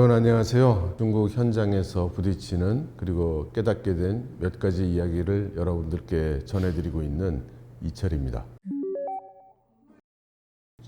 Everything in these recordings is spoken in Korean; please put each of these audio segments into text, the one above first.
여러분 안녕하세요. 중국 현장에서 부딪히는 그리고 깨닫게 된 몇 가지 이야기를 여러분들께 전해드리고 있는 이철입니다.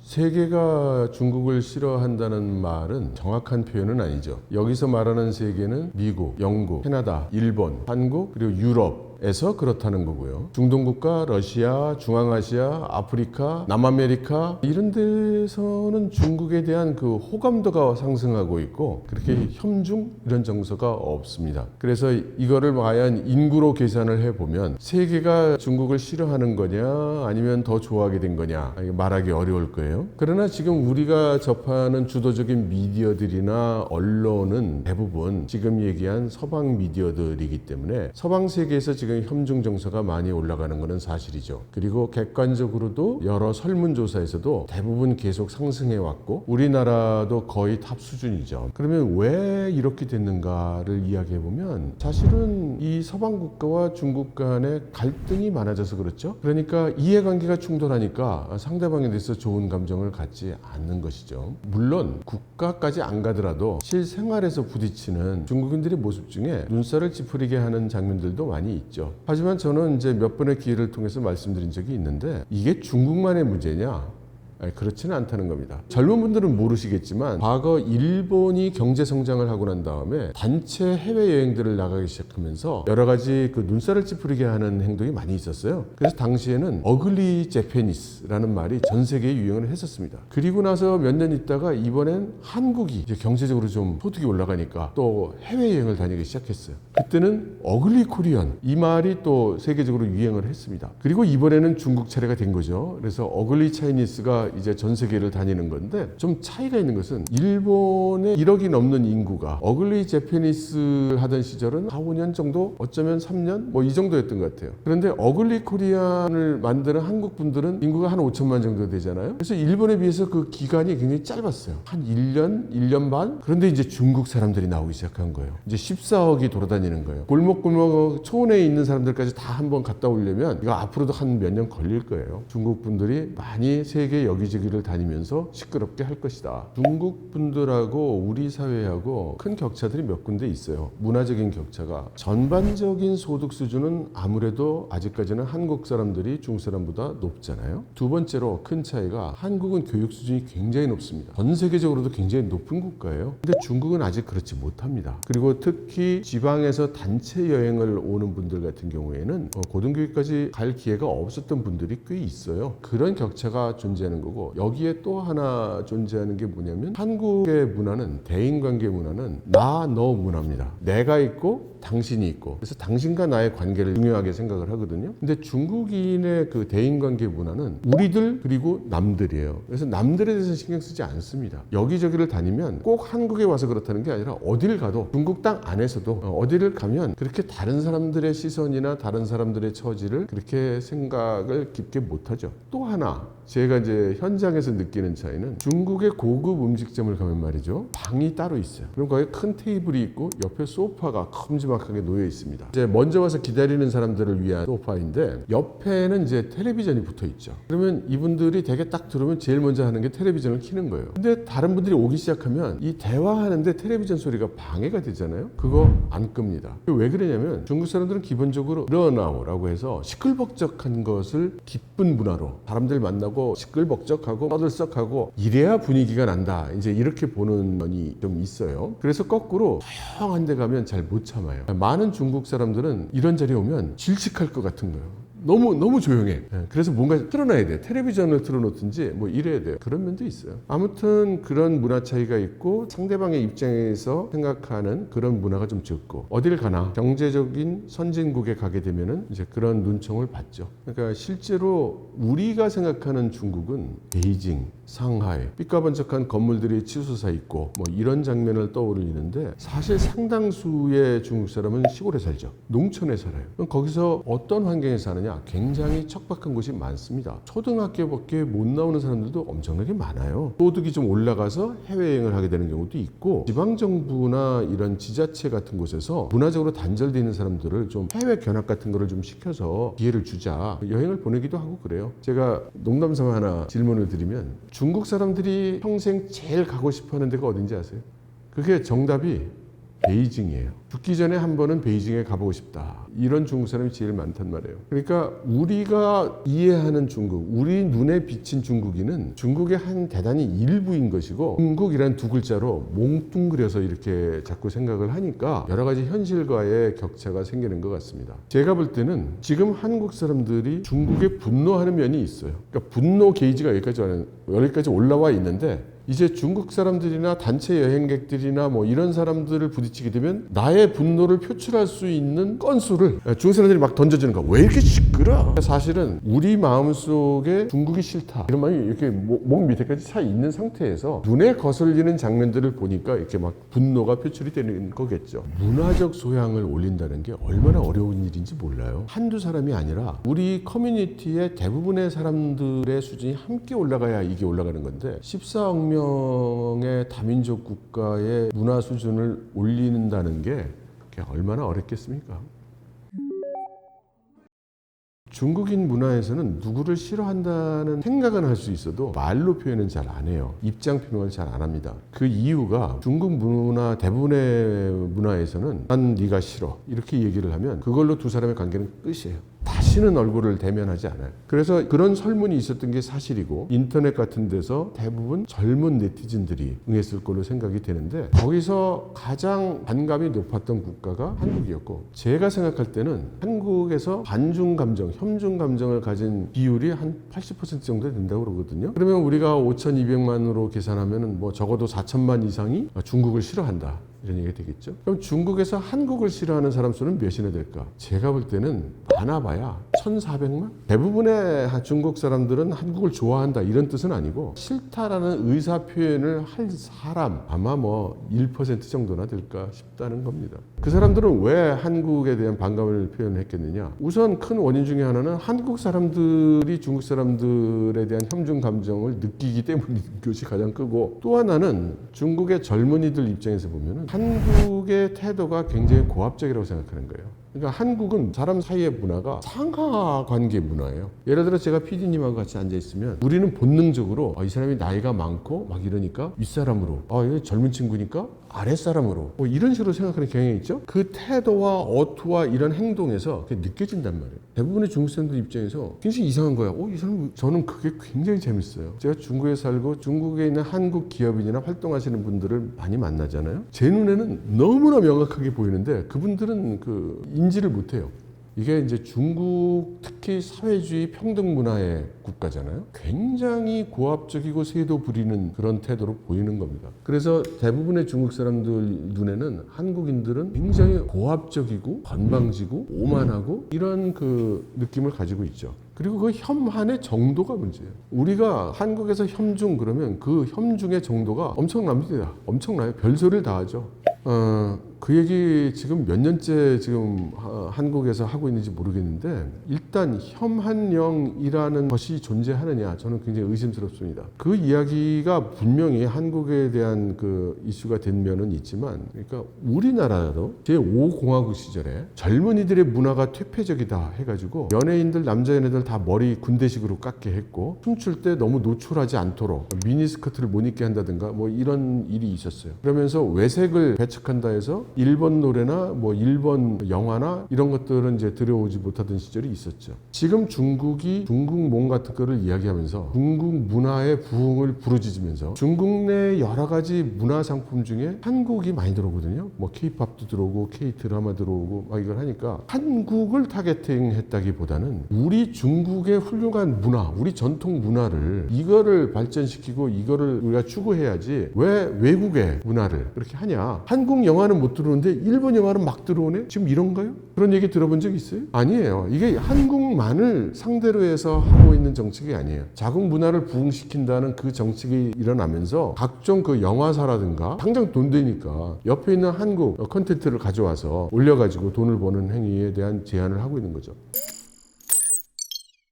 세계가 중국을 싫어한다는 말은 정확한 표현은 아니죠. 여기서 말하는 세계는 미국, 영국, 캐나다, 일본, 한국, 그리고 유럽에서 그렇다는 거고요. 중동국가, 러시아, 중앙아시아, 아프리카, 남아메리카 이런 데서는 중국에 대한 그 호감도가 상승하고 있고 그렇게 혐중 이런 정서가 없습니다. 그래서 이거를 과연 인구로 계산을 해보면 세계가 중국을 싫어하는 거냐 아니면 더 좋아하게 된 거냐 말하기 어려울 거예요. 그러나 지금 우리가 접하는 주도적인 미디어들이나 언론은 대부분 지금 얘기한 서방 미디어들이기 때문에 서방 세계에서 지금 혐중 정서가 많이 올라가는 것은 사실이죠. 그리고 객관적으로도 여러 설문조사에서도 대부분 계속 상승해 왔고 우리나라도 거의 탑 수준이죠. 그러면 왜 이렇게 됐는가를 이야기해 보면 사실은 이 서방 국가와 중국 간의 갈등이 많아져서 그렇죠. 그러니까 이해관계가 충돌하니까 상대방에 대해서 좋은 감정을 갖지 않는 것이죠. 물론 국가까지 안 가더라도 실생활에서 부딪히는 중국인들의 모습 중에 눈살을 찌푸리게 하는 장면들도 많이 있죠. 하지만 저는 이제 몇 번의 기회를 통해서 말씀드린 적이 있는데 이게 중국만의 문제냐? 그렇지는 않다는 겁니다. 젊은 분들은 모르시겠지만 과거 일본이 경제 성장을 하고 난 다음에 단체 해외여행들을 나가기 시작하면서 여러 가지 그 눈살을 찌푸리게 하는 행동이 많이 있었어요. 그래서 당시에는 어글리 재패니스라는 말이 전 세계에 유행을 했었습니다. 그리고 나서 몇 년 있다가 이번엔 한국이 이제 경제적으로 좀 소득이 올라가니까 또 해외여행을 다니기 시작했어요. 그때는 어글리 코리안 이 말이 또 세계적으로 유행을 했습니다. 그리고 이번에는 중국 차례가 된 거죠. 그래서 어글리 차이니스가 이제 전 세계를 다니는 건데 좀 차이가 있는 것은 일본의 1억이 넘는 인구가 어글리 재패니스 하던 시절은 4, 5년 정도 어쩌면 3년 뭐 이 정도였던 것 같아요. 그런데 어글리 코리안을 만드는 한국 분들은 인구가 한 5천만 정도 되잖아요. 그래서 일본에 비해서 그 기간이 굉장히 짧았어요. 한 1년, 1년 반? 그런데 이제 중국 사람들이 나오기 시작한 거예요. 이제 14억이 돌아다니는 거예요. 골목골목 초원에 있는 사람들까지 다 한번 갔다 오려면 이거 앞으로도 한 몇 년 걸릴 거예요. 중국 분들이 많이 세계 여기저기를 다니면서 시끄럽게 할 것이다. 중국 분들하고 우리 사회하고 큰 격차들이 몇 군데 있어요. 문화적인 격차가. 전반적인 소득 수준은 아무래도 아직까지는 한국 사람들이 중국 사람보다 높잖아요. 두 번째로 큰 차이가 한국은 교육 수준이 굉장히 높습니다. 전 세계적으로도 굉장히 높은 국가예요. 근데 중국은 아직 그렇지 못합니다. 그리고 특히 지방에서 단체 여행을 오는 분들 같은 경우에는 고등교육까지 갈 기회가 없었던 분들이 꽤 있어요. 그런 격차가 존재하는 거고 여기에 또 하나 존재하는 게 뭐냐면 한국의 문화는 대인관계 문화는 나, 너 문화입니다. 내가 있고 당신이 있고 그래서 당신과 나의 관계를 중요하게 생각을 하거든요. 근데 중국인의 그 대인관계 문화는 우리들 그리고 남들이에요. 그래서 남들에 대해서 신경 쓰지 않습니다. 여기저기를 다니면 꼭 한국에 와서 그렇다는 게 아니라 어딜 가도 중국 땅 안에서도 어디를 가면 그렇게 다른 사람들의 시선이나 다른 사람들의 처지를 그렇게 생각을 깊게 못하죠. 또 하나 제가 이제 현장에서 느끼는 차이는 중국의 고급 음식점을 가면 말이죠. 방이 따로 있어요. 그럼 거기에 큰 테이블이 있고 옆에 소파가 큼지막하게 놓여 있습니다. 이제 먼저 와서 기다리는 사람들을 위한 소파인데 옆에는 이제 텔레비전이 붙어 있죠. 그러면 이분들이 되게 딱 들어오면 제일 먼저 하는 게 텔레비전을 켜는 거예요. 근데 다른 분들이 오기 시작하면 이 대화하는데 텔레비전 소리가 방해가 되잖아요. 그거 안 끕니다. 왜 그러냐면 중국 사람들은 기본적으로 러나오라고 해서 시끌벅적한 것을 기쁜 문화로 사람들 만나고 시끌벅적하고 떠들썩하고 이래야 분위기가 난다. 이제 이렇게 보는 면이 좀 있어요. 그래서 거꾸로 조용한 데 가면 잘 못 참아요. 많은 중국 사람들은 이런 자리에 오면 질식할 것 같은 거예요. 너무 조용해. 그래서 뭔가 틀어놔야 돼. 텔레비전을 틀어놓든지 뭐 이래야 돼요. 그런 면도 있어요. 아무튼 그런 문화 차이가 있고 상대방의 입장에서 생각하는 그런 문화가 좀 적고 어딜 가나 경제적인 선진국에 가게 되면은 이제 그런 눈총을 받죠. 그러니까 실제로 우리가 생각하는 중국은 베이징, 상하이, 삐까번쩍한 건물들이 치솟아 있고 뭐 이런 장면을 떠올리는데 사실 상당수의 중국 사람은 시골에 살죠. 농촌에 살아요. 그럼 거기서 어떤 환경에 사느냐? 굉장히 척박한 곳이 많습니다. 초등학교밖에 못 나오는 사람들도 엄청나게 많아요. 소득이 좀 올라가서 해외여행을 하게 되는 경우도 있고 지방정부나 이런 지자체 같은 곳에서 문화적으로 단절되어 있는 사람들을 좀 해외 견학 같은 거를 좀 시켜서 기회를 주자 여행을 보내기도 하고 그래요. 제가 농담삼아 하나 질문을 드리면 중국 사람들이 평생 제일 가고 싶어 하는 데가 어딘지 아세요? 그게 정답이 베이징이에요. 죽기 전에 한 번은 베이징에 가보고 싶다. 이런 중국 사람이 제일 많단 말이에요. 그러니까 우리가 이해하는 중국, 우리 눈에 비친 중국인은 중국의 한 대단히 일부인 것이고, 중국이란 두 글자로 몽뚱그려서 이렇게 자꾸 생각을 하니까 여러 가지 현실과의 격차가 생기는 것 같습니다. 제가 볼 때는 지금 한국 사람들이 중국에 분노하는 면이 있어요. 그러니까 분노 게이지가 여기까지 올라와 있는데, 이제 중국 사람들이나 단체 여행객들이나 뭐 이런 사람들을 부딪히게 되면 나의 분노를 표출할 수 있는 건수를 중국 사람들이 막 던져주는 거야. 왜 이렇게 시끄러? 사실은 우리 마음속에 중국이 싫다 이런 마음이 이렇게 목 밑에까지 차 있는 상태에서 눈에 거슬리는 장면들을 보니까 이렇게 막 분노가 표출이 되는 거겠죠. 문화적 소양을 올린다는 게 얼마나 어려운 일인지 몰라요. 한두 사람이 아니라 우리 커뮤니티의 대부분의 사람들의 수준이 함께 올라가야 이게 올라가는 건데, 14억 명의 다민족 국가의 문화 수준을 올린다는 게 얼마나 어렵겠습니까? 중국인 문화에서는 누구를 싫어한다는 생각은 할 수 있어도 말로 표현은 잘 안 해요. 입장 표명을 잘 안 합니다. 그 이유가 중국 문화, 대부분의 문화에서는 난 네가 싫어 이렇게 얘기를 하면 그걸로 두 사람의 관계는 끝이에요. 다시는 얼굴을 대면하지 않아요. 그래서 그런 설문이 있었던 게 사실이고, 인터넷 같은 데서 대부분 젊은 네티즌들이 응했을 걸로 생각이 되는데, 거기서 가장 반감이 높았던 국가가 한국이었고, 제가 생각할 때는 한국에서 반중 감정, 혐중 감정을 가진 비율이 한 80% 정도 된다고 그러거든요. 그러면 우리가 5,200만으로 계산하면 뭐 적어도 4천만 이상이 중국을 싫어한다, 이런 얘기가 되겠죠. 그럼 중국에서 한국을 싫어하는 사람 수는 몇이나 될까? 제가 볼 때는 많아봐야 1,400만? 대부분의 중국 사람들은 한국을 좋아한다 이런 뜻은 아니고, 싫다라는 의사 표현을 할 사람 아마 뭐 1% 정도나 될까 싶다는 겁니다. 그 사람들은 왜 한국에 대한 반감을 표현했겠느냐? 우선 큰 원인 중에 하나는 한국 사람들이 중국 사람들에 대한 혐중 감정을 느끼기 때문인 것이 가장 크고, 또 하나는 중국의 젊은이들 입장에서 보면 한국의 태도가 굉장히 고압적이라고 생각하는 거예요. 그러니까 한국은 사람 사이의 문화가 상하 관계 문화예요. 예를 들어 제가 PD님하고 같이 앉아있으면 우리는 본능적으로 이 사람이 나이가 많고 막 이러니까 윗사람으로, 이거 젊은 친구니까 아랫사람으로, 뭐 이런 식으로 생각하는 경향이 있죠. 그 태도와 어투와 이런 행동에서 그게 느껴진단 말이에요. 대부분의 중국 사람들 입장에서 굉장히 이상한 거야. 이 사람, 저는 그게 굉장히 재밌어요. 제가 중국에 살고 중국에 있는 한국 기업인이나 활동하시는 분들을 많이 만나잖아요. 제 눈에는 너무나 명확하게 보이는데 그분들은 인지를 못해요. 이게 이제 중국 특히 사회주의 평등 문화의 국가잖아요. 굉장히 고압적이고 세도 부리는 그런 태도로 보이는 겁니다. 그래서 대부분의 중국 사람들 눈에는 한국인들은 굉장히 고압적이고 건방지고 오만하고 이런 그 느낌을 가지고 있죠. 그리고 그 혐한의 정도가 문제예요. 우리가 한국에서 혐중 그러면 그 혐중의 정도가 엄청납니다. 엄청나요. 별소리를 다 하죠. 그 얘기 지금 몇 년째 지금 한국에서 하고 있는지 모르겠는데, 일단 혐한령이라는 것이 존재하느냐 저는 굉장히 의심스럽습니다. 그 이야기가 분명히 한국에 대한 그 이슈가 된 면은 있지만, 그러니까 우리나라도 제5공화국 시절에 젊은이들의 문화가 퇴폐적이다 해가지고 연예인들, 남자 연예인들 다 머리 군대식으로 깎게 했고, 춤출 때 너무 노출하지 않도록 미니스커트를 못 입게 한다든가 뭐 이런 일이 있었어요. 그러면서 외색을 배척한다 해서 일본 노래나 뭐 일본 영화나 이런 것들은 이제 들여오지 못하던 시절이 있었죠. 지금 중국이 중국 뭔가 특허를 이야기하면서 중국 문화의 부흥을 부르짖으면서 중국 내 여러 가지 문화 상품 중에 한국이 많이 들어오거든요. 뭐 K-팝도 들어오고 K-드라마 들어오고 막 이걸 하니까 한국을 타겟팅했다기보다는 우리 중국의 훌륭한 문화, 우리 전통 문화를 이거를 발전시키고 이거를 우리가 추구해야지 왜 외국의 문화를 그렇게 하냐. 한국 영화는 못 들어오는데 일본 영화는 막 들어오네? 지금 이런가요? 그런 얘기 들어본 적 있어요? 아니에요. 이게 한국만을 상대로 해서 하고 있는 정책이 아니에요. 자국 문화를 부흥시킨다는 그 정책이 일어나면서 각종 그 영화사라든가 당장 돈 되니까 옆에 있는 한국 콘텐츠를 가져와서 올려가지고 돈을 버는 행위에 대한 제한을 하고 있는 거죠.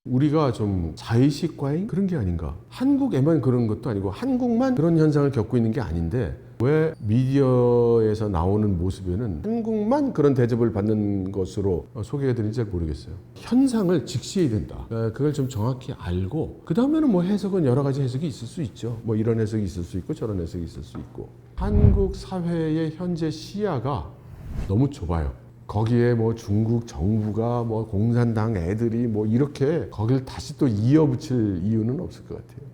우리가 좀 자의식 과잉? 그런 게 아닌가. 한국에만 그런 것도 아니고 한국만 그런 현상을 겪고 있는 게 아닌데, 왜 미디어에서 나오는 모습에는 한국만 그런 대접을 받는 것으로 소개해드린지 잘 모르겠어요. 현상을 직시해야 된다. 그걸 좀 정확히 알고 그 다음에는 뭐 해석은 여러 가지 해석이 있을 수 있죠. 뭐 이런 해석이 있을 수 있고 저런 해석이 있을 수 있고. 한국 사회의 현재 시야가 너무 좁아요. 거기에 뭐 중국 정부가 뭐 공산당 애들이 뭐 이렇게 거길 다시 또 이어붙일 이유는 없을 것 같아요.